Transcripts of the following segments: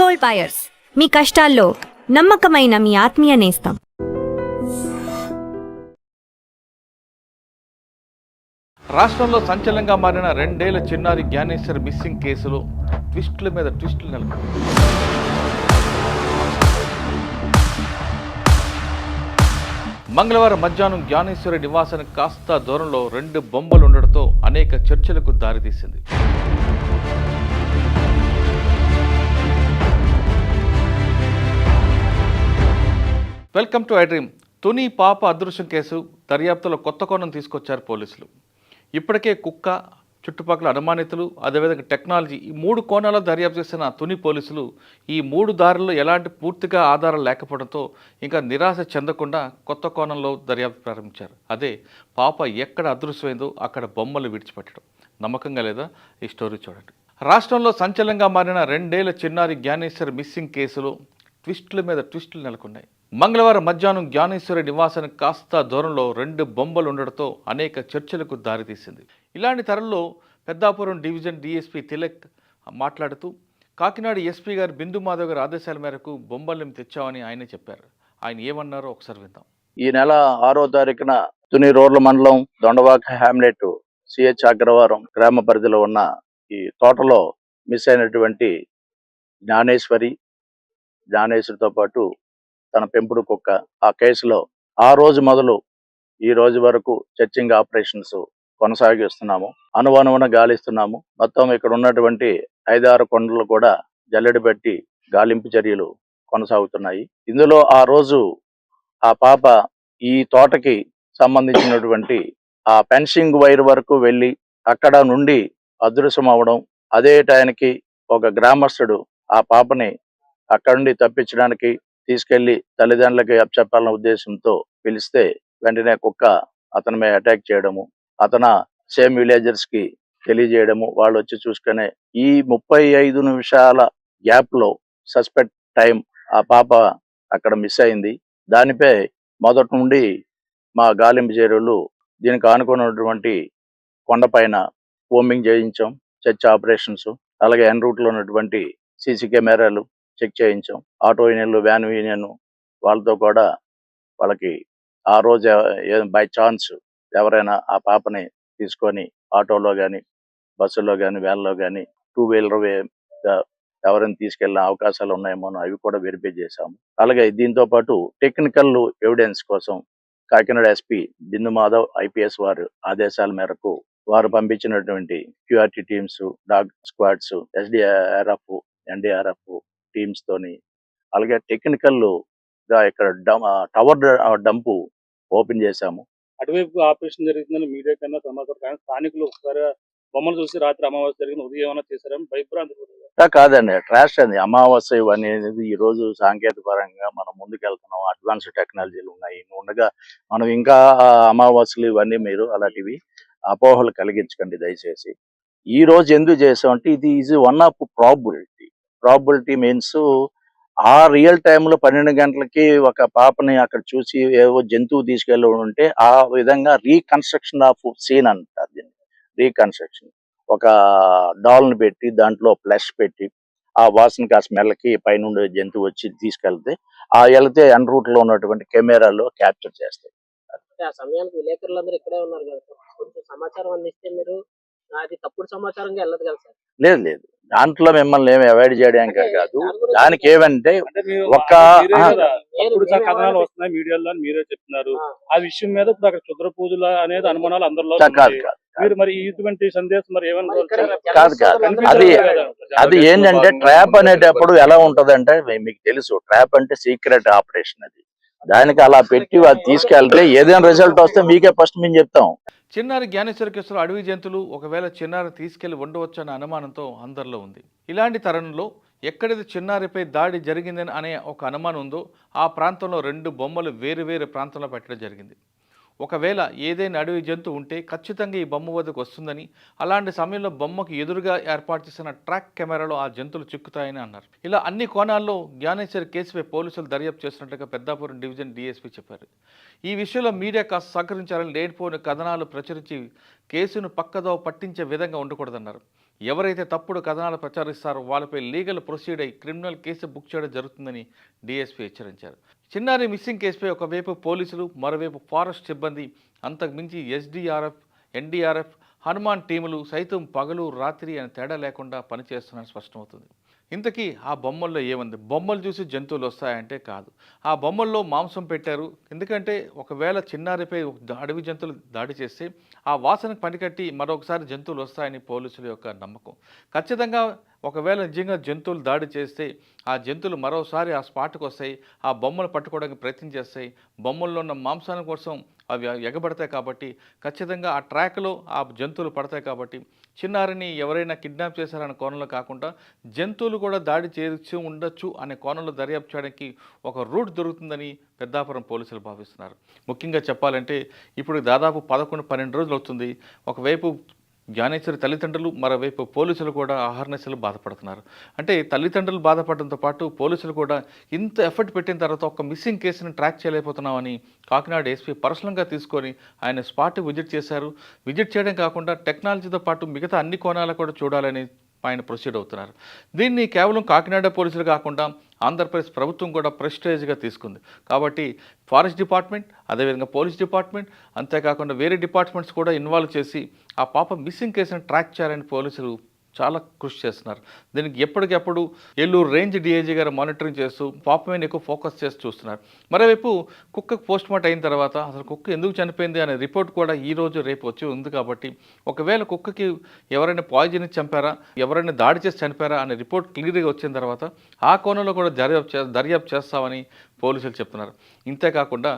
Gold buyers, మీ కష్టాల్లో నమ్మకమైన మీ ఆత్మీయ నేస్తం. రాష్ట్రంలో సంచలనంగా మారిన 2 ఏళ్ల చిన్నారి జ్ఞానేశ్వర్ మిస్సింగ్ కేసులో ట్విస్టుల మీద ట్విస్టులు నెలకొన్నాయి. మంగళవారం మధ్యాహ్నం జ్ఞానేశ్వరి నివాసానికి కాస్త దూరంలో 2 బొమ్మలు ఉండడంతో అనేక చర్చలకు దారితీసింది. Welcome to I dream. Tuni పాప అదృశ్యం కేసు దర్యాప్తులో కొత్త కోణం తీసుకొచ్చారు పోలీసులు. ఇప్పటికే కుక్క, చుట్టుపక్కల అనుమానితులు, అదేవిధంగా టెక్నాలజీ, ఈ 3 కోణాల్లో దర్యాప్తు చేసిన తుని పోలీసులు ఈ 3 దారుల్లో ఎలాంటి పూర్తిగా ఆధారం లేకపోవడంతో ఇంకా నిరాశ చెందకుండా కొత్త కోణంలో దర్యాప్తు ప్రారంభించారు. అదే పాప ఎక్కడ అదృశ్యమైందో అక్కడ బొమ్మలు విడిచిపెట్టడం. నమ్మకంగా లేదా? ఈ స్టోరీ చూడండి. రాష్ట్రంలో సంచలనంగా మారిన 2 ఏళ్ల చిన్నారి జ్ఞానేశ్వర్ మిస్సింగ్ కేసులో ట్విస్టుల మీద ట్విస్టులు నెలకొన్నాయి. మంగళవారం మధ్యాహ్నం జ్ఞానేశ్వరి నివాసానికి కాస్త దూరంలో 2 బొమ్మలు ఉండడంతో అనేక చర్చలకు దారితీసింది. ఇలాంటి తరంలో పెద్దాపురం డివిజన్ డిఎస్పీ తిలక్ మాట్లాడుతూ, కాకినాడ ఎస్పీ గారు బిందు మాధవ్ గారి ఆదేశాల మేరకు బొమ్మలను తెచ్చామని ఆయన చెప్పారు. ఆయన ఏమన్నారో ఒకసారి విందాం. ఈ నెల 6వ తారీఖున తుని రోడ్ల మండలం దొండవాక హ్యామ్లెట్ సిహెచ్ అగ్రవారం గ్రామ పరిధిలో ఉన్న ఈ తోటలో మిస్ అయినటువంటి జ్ఞానేశ్వరితో పాటు తన పెంపుడు కుక్క, ఆ కేసులో ఆ రోజు మొదలు ఈ రోజు వరకు సెర్చింగ్ ఆపరేషన్స్ కొనసాగిస్తున్నాము. అనువనువున గాలిస్తున్నాము. మొత్తం ఇక్కడ ఉన్నటువంటి 5-6 కొండలు కూడా జల్లెడ పెట్టి గాలింపు చర్యలు కొనసాగుతున్నాయి. ఇందులో ఆ రోజు ఆ పాప ఈ తోటకి సంబంధించినటువంటి ఆ ఫెన్సింగ్ వైర్ వరకు వెళ్ళి అక్కడ నుండి అదృశ్యం అవడం, అదే టైంకి ఒక గ్రామస్తుడు ఆ పాపని అక్కడ నుండి తప్పించడానికి తీసుకెళ్లి తల్లిదండ్రులకి అప్పచెప్పాలన్న ఉద్దేశంతో పిలిస్తే వెంటనే కుక్క అతని మీద అటాక్ చేయడము, అతను సేమ్ విలేజర్స్ కి తెలియజేయడము, వాళ్ళు వచ్చి చూసుకునే ఈ 35 నిమిషాల గ్యాప్ లో సస్పెక్ట్ టైం ఆ పాప అక్కడ మిస్ అయింది. దానిపై మొదటి నుండి మా గాలింపు చర్యలు దీనికి ఆనుకున్నటువంటి కొండపైన కోంబింగ్ చేయించాం, సెర్చ్ ఆపరేషన్స్, అలాగే ఎన్ రూట్ లో ఉన్నటువంటి సీసీ కెమెరాలు చెక్ చేయించాం. ఆటో యూనియన్లు, వ్యాన్ యూనియన్ వాళ్ళతో కూడా వాళ్ళకి ఆ రోజు బై ఛాన్స్ ఎవరైనా ఆ పాపని తీసుకొని ఆటోలో కానీ, బస్సులో కానీ, వ్యాన్లో కానీ, 2 వీలర్ ఎవరైనా తీసుకెళ్ళిన అవకాశాలు ఉన్నాయేమో అవి కూడా వెరిఫై చేశాము. అలాగే దీంతో పాటు టెక్నికల్ ఎవిడెన్స్ కోసం కాకినాడ ఎస్పీ బిందు మాధవ్ ఐపీఎస్ వారు ఆదేశాల మేరకు వారు పంపించినటువంటి QRT teams, dog squads, SDRF, NDRF teams తోని, అలాగే టెక్నికల్ గా ఇక్కడ టవర్ డంపు ఓపెన్ చేశాము. అటువైపు ఆపరేషన్ జరుగుతుందని మీడియా కన్నా సమాచారం, కానీ స్థానికులు ఒకసారి బొమ్మలు చూసి రాత్రి అమావాస్య జరిగిన ఉదయం ఏమైనా చేశారని భయభ్రాంతి. కాదండి, ట్రాష్ అండి. అమావాస్య అనేది ఈ రోజు సాంకేతిక పరంగా మనం ముందుకెళ్తున్నాం, అడ్వాన్స్ టెక్నాలజీలు ఉన్నాయి ఉండగా మనం ఇంకా అమావాస్యలు ఇవన్నీ మీరు అలాంటివి అపోహలు కలిగించకండి దయచేసి. ఈ రోజు ఎందుకు చేసామంటే ఇది is one of probability means ఆ రియల్ టైంలో 12 గంటలకి ఒక పాపని అక్కడ చూసి ఏవో జంతువు తీసుకెళ్ళి ఉంటే ఆ విధంగా రీకన్స్ట్రక్షన్ ఆఫ్ సీన్ అంటారు దీన్ని. రీకన్స్ట్రక్షన్ ఒక డాల్ని పెట్టి దాంట్లో ఫ్లష్ పెట్టి ఆ వాసనకి, ఆ స్మెల్కి పైనుండి జంతువు వచ్చి తీసుకెళ్తే ఆ వెళ్తే ఎన్ రూట్ లో ఉన్నటువంటి కెమెరాలో క్యాప్చర్ చేస్తాయి. ఆ సమయానికి విలేకరులందరూ ఇక్కడే ఉన్నారు కదా సార్, కొంచెం సమాచారం అందిస్తే మీరు అది తప్పుడు సమాచారంగా వెళ్ళదు కదా సార్. లేదు, దాంట్లో మిమ్మల్ని ఏమి అవాయిడ్ చేయడానికి కాదు. దానికి ఏమంటే ఒక కథనాలు వస్తున్నాయి మీడియాలో అని మీరే చెప్తున్నారు. ఆ విషయం మీద ఇప్పుడు అక్కడ క్షుద్ర పూజలు అనేది అనుమానాలు అందరిలో. మీరు మరి ఇటువంటి సందేశం మరి కాదు, అది ఏంటంటే ట్రాప్ అనేటప్పుడు ఎలా ఉంటదంటే మీకు తెలుసు, ట్రాప్ అంటే సీక్రెట్ ఆపరేషన్. అది దానికి అలా పెట్టి అది తీసుకెళ్తే ఏదైనా రిజల్ట్ వస్తే మీకే ఫస్ట్ మేము చెప్తాం. చిన్నారి జ్ఞానేశ్వరి కేసులో అడవి జంతువులు ఒకవేళ చిన్నారి తీసుకెళ్లి ఉండవచ్చు అనే అనుమానంతో అందరిలో ఉంది. ఇలాంటి తరుణంలో ఎక్కడైతే చిన్నారిపై దాడి జరిగిందని అనే ఒక అనుమానం ఉందో ఆ ప్రాంతంలో 2 బొమ్మలు వేరు ప్రాంతంలో పెట్టడం జరిగింది. ఒకవేళ ఏదైనా అడవి జంతువు ఉంటే ఖచ్చితంగా ఈ బొమ్మ వద్దకు వస్తుందని, అలాంటి సమయంలో బొమ్మకు ఎదురుగా ఏర్పాటు చేసిన ట్రాక్ కెమెరాలో ఆ జంతువులు చిక్కుతాయని అన్నారు. ఇలా అన్ని కోణాల్లో జ్ఞానేశ్వరి కేసుపై పోలీసులు దర్యాప్తు చేసినట్లుగా పెద్దాపురం డివిజన్ డిఎస్పీ చెప్పారు. ఈ విషయంలో మీడియా కాస్త సహకరించాలని, లేనిపోయిన కథనాలు ప్రచురించి కేసును పక్కదో పట్టించే విధంగా ఉండకూడదన్నారు. ఎవరైతే తప్పుడు కథనాలు ప్రచారిస్తారో వాళ్ళపై లీగల్ ప్రొసీడ్ అయి క్రిమినల్ కేసు బుక్ చేయడం జరుగుతుందని డీఎస్పీ హెచ్చరించారు. చిన్నారి మిస్సింగ్ కేసుపై ఒకవైపు పోలీసులు, మరోవైపు ఫారెస్ట్ సిబ్బంది, అంతకుమించి ఎస్డీఆర్ఎఫ్, ఎన్డీఆర్ఎఫ్, హనుమాన్ టీములు సైతం పగలు రాత్రి అని తేడా లేకుండా పనిచేస్తున్నారని స్పష్టమవుతుంది. ఇంతకీ ఆ బొమ్మల్లో ఏముంది? బొమ్మలు చూసి జంతువులు వస్తాయంటే కాదు. ఆ బొమ్మల్లో మాంసం పెట్టారు. ఎందుకంటే ఒకవేళ చిన్నారిపై అడవి జంతువులు దాడి చేస్తే ఆ వాసనకు పనికట్టి మరొకసారి జంతువులు వస్తాయని పోలీసుల యొక్క నమ్మకం. ఖచ్చితంగా ఒకవేళ నిజంగా జంతువులు దాడి చేస్తే ఆ జంతువులు మరోసారి ఆ స్పాట్కి వస్తాయి, ఆ బొమ్మలు పట్టుకోవడానికి ప్రయత్నం చేస్తాయి. బొమ్మల్లో ఉన్న మాంసాల కోసం అవి ఎగబడతాయి కాబట్టి ఖచ్చితంగా ఆ ట్రాక్లో ఆ జంతువులు పడతాయి కాబట్టి చిన్నారిని ఎవరైనా కిడ్నాప్ చేశారనే కోణంలో కాకుండా జంతువులు కూడా దాడి చేసి ఉండొచ్చు అనే కోణంలో దర్యాప్తు చేయడానికి ఒక రూట్ దొరుకుతుందని పెద్దాపురం పోలీసులు భావిస్తున్నారు. ముఖ్యంగా చెప్పాలంటే ఇప్పుడు దాదాపు 11-12 రోజులు అవుతుంది. ఒకవైపు జ్ఞానేశ్వరి తల్లిదండ్రులు, మరోవైపు పోలీసులు కూడా అహర్నిశలు బాధపడుతున్నారు. అంటే తల్లిదండ్రులు బాధపడడంతో పాటు పోలీసులు కూడా ఇంత ఎఫర్ట్ పెట్టిన తర్వాత ఒక మిస్సింగ్ కేసుని ట్రాక్ చేయలేకపోతున్నామని కాకినాడ ఎస్పీ పర్సనల్గా తీసుకొని ఆయన స్పాట్ విజిట్ చేశారు. విజిట్ చేయడం కాకుండా టెక్నాలజీతో పాటు మిగతా అన్ని కోణాలు కూడా చూడాలని ఆయన ప్రొసీడ్ అవుతున్నారు. దీన్ని కేవలం కాకినాడ పోలీసులు కాకుండా ఆంధ్రప్రదేశ్ ప్రభుత్వం కూడా ప్రెస్టేజ్గా తీసుకుంది. కాబట్టి ఫారెస్ట్ డిపార్ట్మెంట్, అదేవిధంగా పోలీస్ డిపార్ట్మెంట్, అంతేకాకుండా వేరే డిపార్ట్మెంట్స్ కూడా ఇన్వాల్వ్ చేసి ఆ పాప మిస్సింగ్ కేసును ట్రాక్ చేయాలని పోలీసులు చాలా కృషి చేస్తున్నారు. దీనికి ఎప్పటికెప్పుడు ఏలూరు రేంజ్ డీఐజీ గారు మానిటరింగ్ చేస్తూ పాప మీద ఎక్కువ ఫోకస్ చేసి చూస్తున్నారు. మరోవైపు కుక్కకు పోస్ట్ మార్టం అయిన తర్వాత అసలు కుక్క ఎందుకు చనిపోయింది అనే రిపోర్ట్ కూడా ఈరోజు రేపు వచ్చి ఉంది. కాబట్టి ఒకవేళ కుక్కకి ఎవరైనా పాయిజన్ ఇచ్చి చంపారా, ఎవరైనా దాడి చేసి చనిపోయారా అనే రిపోర్ట్ క్లియర్గా వచ్చిన తర్వాత ఆ కోణంలో కూడా దర్యాప్తు చేస్తామని పోలీసులు చెప్తున్నారు. ఇంతేకాకుండా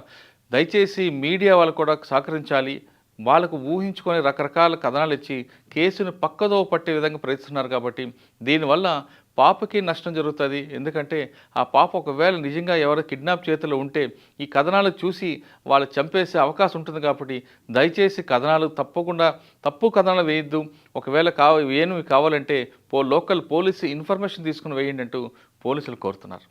దయచేసి మీడియా వాళ్ళు కూడా సహకరించాలి. వాళ్ళకు ఊహించుకొని రకరకాల కథనాలు ఇచ్చి కేసును పక్కదో పట్టే విధంగా ప్రయత్నిస్తున్నారు. కాబట్టి దీనివల్ల పాపకి నష్టం జరుగుతుంది. ఎందుకంటే ఆ పాప ఒకవేళ నిజంగా ఎవరో కిడ్నాప్ చేతిలో ఉంటే ఈ కథనాలు చూసి వాళ్ళు చంపేసే అవకాశం ఉంటుంది. కాబట్టి దయచేసి కథనాలు తప్పకుండా తప్పు కథనాలు వేయద్దు. ఒకవేళ ఏమి కావాలంటే లోకల్ పోలీసు ఇన్ఫర్మేషన్ తీసుకుని వేయండి అంటూ పోలీసులు కోరుతున్నారు.